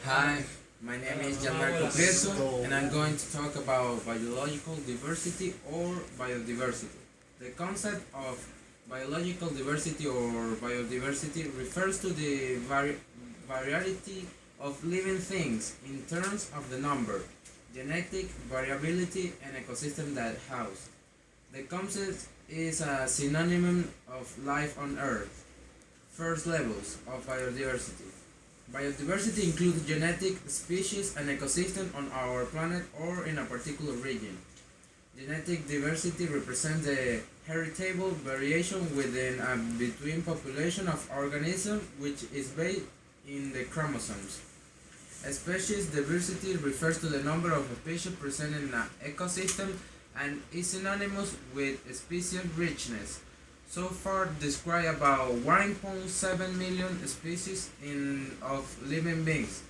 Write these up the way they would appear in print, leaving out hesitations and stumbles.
Hi, my name is Gianmarco Prieto and I'm going to talk about biological diversity or biodiversity. The concept of biological diversity or biodiversity refers to the variety of living things in terms of the number, genetic variability, and ecosystem that house. The concept is a synonym of life on Earth. First levels of biodiversity. Biodiversity includes genetic, species, and ecosystem on our planet or in a particular region. Genetic diversity represents the heritable variation within a between population of organisms which is based in the chromosomes. Species diversity refers to the number of species present in an ecosystem and is synonymous with species richness. So far describe about 1.7 million species of living beings,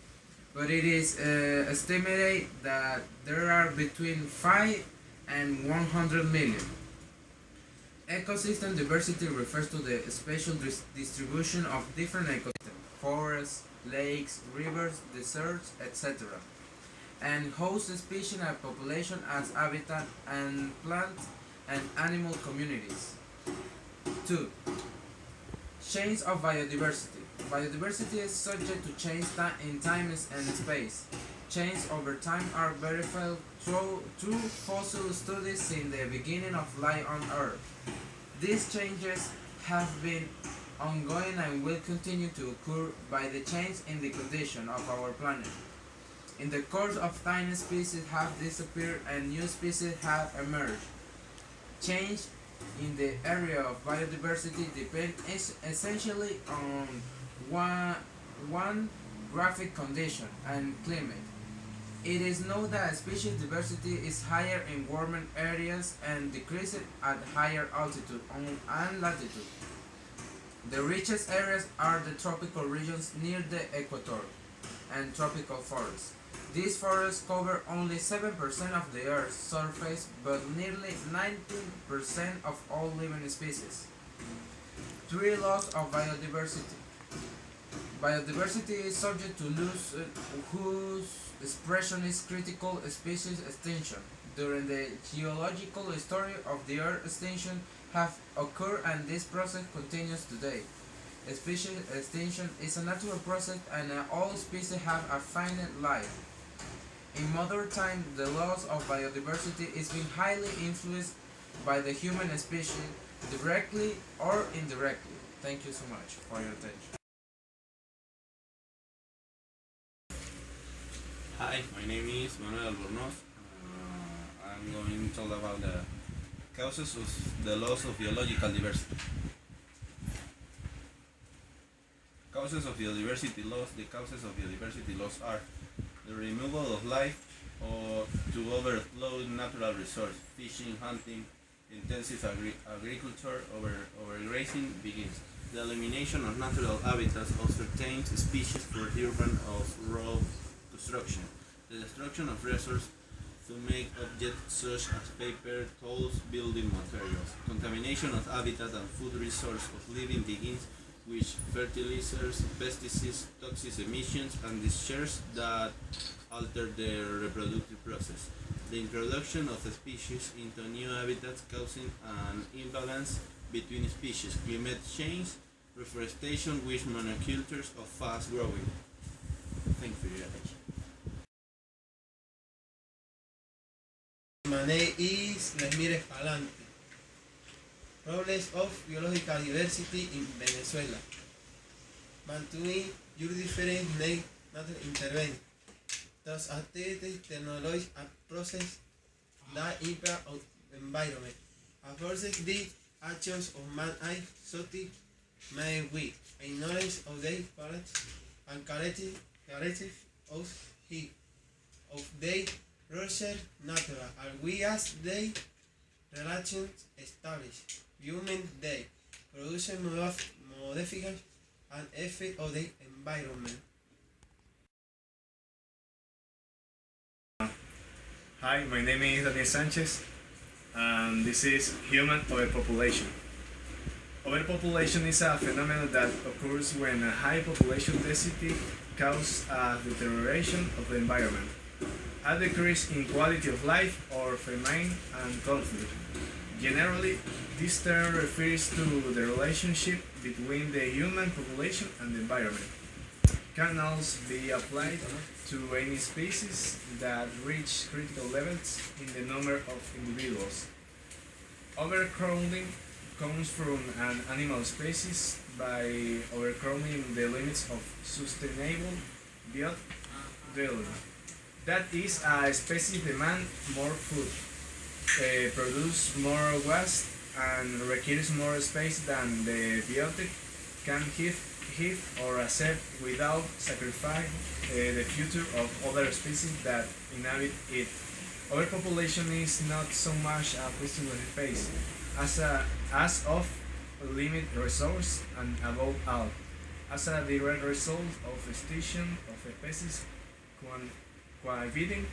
but it is estimated that there are between 5 and 100 million. Ecosystem diversity refers to the spatial distribution of different ecosystems, forests, lakes, rivers, deserts, etc., and host species and population as habitat and plant and animal communities. 2. Change of biodiversity. Biodiversity is subject to change in time and space. Change over time are verified through fossil studies since the beginning of life on Earth. These changes have been ongoing and will continue to occur by the change in the condition of our planet. In the course of time, species have disappeared and new species have emerged. Change in the area of biodiversity depends essentially on one graphic condition and climate. It is known that species diversity is higher in warmer areas and decreases at higher altitude and latitude. The richest areas are the tropical regions near the equator and tropical forests. These forests cover only 7% of the Earth's surface, but nearly 19% of all living species. 3 laws of biodiversity. Biodiversity is subject to loss whose expression is critical species extinction. During the geological history of the Earth, extinction have occurred and this process continues today. Species extinction is a natural process and all species have a finite life. In modern times, the loss of biodiversity is being highly influenced by the human species, directly or indirectly. Thank you so much for your attention. Hi, my name is Manuel Albornoz. I'm going to talk about the causes of the loss of biological diversity. Causes of biodiversity loss. The causes of biodiversity loss are the removal of life or to overflow natural resource, fishing, hunting, intensive agriculture, overgrazing begins. The elimination of natural habitats of certain species for urban or rural construction. The destruction of resources to make objects such as paper, tools, building materials. Contamination of habitat and food resource of living begins with fertilizers, pesticides, toxic emissions, and discharges that alter the reproductive process. The introduction of species into new habitats causing an imbalance between species, climate change, reforestation with monocultures of fast growing. Thank you for your attention. My name is Lesmir Escalante. Problems of biological diversity in Venezuela. Mantuin your different natural intervention. Thus activities, technology, and process that impact on environment. Forces the actions of man I society may we acknowledge of their parents and characteristics of he of their research natural and we as they relations established. Human they produce modification and effect of the environment. Hi, my name is Daniel Sanchez, and this is Human Overpopulation. Overpopulation is a phenomenon that occurs when a high population density causes a deterioration of the environment, a decrease in quality of life, or famine and conflict. Generally, this term refers to the relationship between the human population and the environment. Can also be applied to any species that reach critical levels in the number of individuals. Overcrowding comes from an animal species by overcrowding the limits of sustainable biot dwelling. That is, a species demand more food, produce more waste, and requires more space than the biotic can heave or accept without sacrificing the future of other species that inhabit it. Overpopulation is not so much a question of space as of limited resource, and above all, as a direct result of extinction of species cohabiting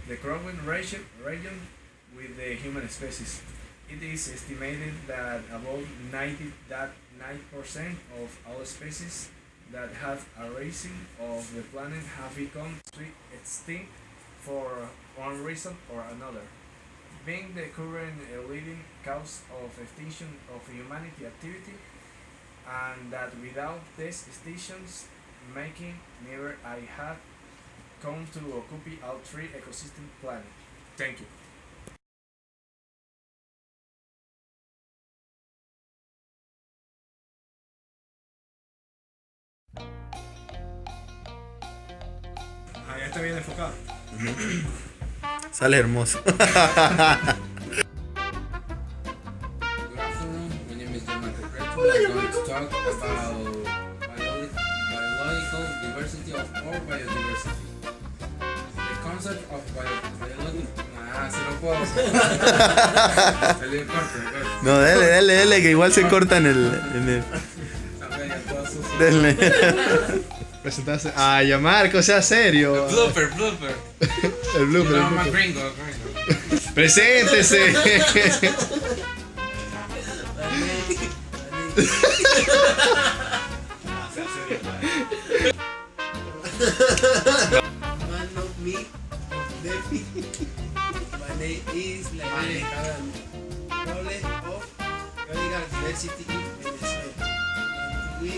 the growing region with the human species. It is estimated that about 99% of all species that have arisen of the planet have become extinct for one reason or another, being the current leading cause of extinction of humanity activity, and that without these extinctions making never I had come to occupy all three ecosystem planet. Thank you. Ah, ya está bien enfocado. Sale hermoso. Good afternoon. My name is John Michael Cretu. I'm going to talk about biological diversity or biodiversity. The concept of biological. Si no puedo. Se le corta. No, dele, que igual se corta en el. Dele. Presentarse. Ah, ya Marco, sea serio. Blooper. El blooper. No, más gringo. Preséntese. Man of me, Defi. My name is Problem of biological diversity in Venezuela. And we